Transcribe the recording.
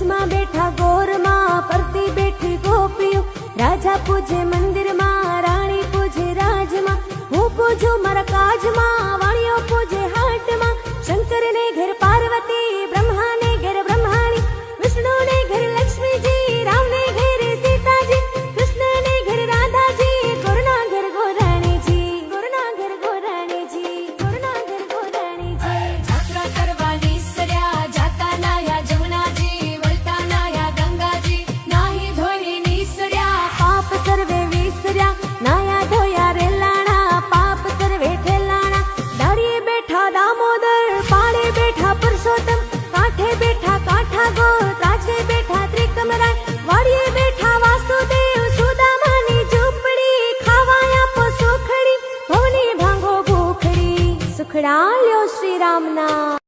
વચમાં બેઠા ગોરમાં પરતી બેઠી ગોપીઓ, રાજા પૂજે મંદિરમાં, રાણી પૂજે રાજમાં, હું પૂજું મારા કાજમાં, વાણીઓ પૂજે હાટમાં. શંકરને ઘેર પાર્વતી, બ્રહ્માને ઘેર બ્રહ્માણી, વિષ્ણુને ઘેર લક્ષ્મીજી, રામને ઘેર સીતાજી, કૃષ્ણને ઘેર રાધાજી, ગોરના ઘેર ગોરાણીજી, ગોરના ઘેર ગોરાણીજી, ગોરના ઘેર ગોરાણીજી. જાત્રા કરવા નીસર્યા, જાતા નાયા જમુનાજી, વળતા નાયા ગંગાજી, નાહી ધોઈને નીસર્યા. પાપ સર્વે વિસર્યા, નાયા ધોયા રેલાણા, પાપ સર્વે ઠેલાણા. દાડીએ બેઠા દામોદર, પાળે બેઠા પુરુષોત્તમ, કાંઠે બેઠા કાંઠા ગોર, ત્રાજવે બેઠા ત્રિકમરાય, વાડીએ બેઠા વાસુદેવ, સુદામાની ઝૂંપડી, ખાવા આપો સુખડી, ભવની ભાંગો ભૂખડી, સુખડા લ્યો શ્રી રામના.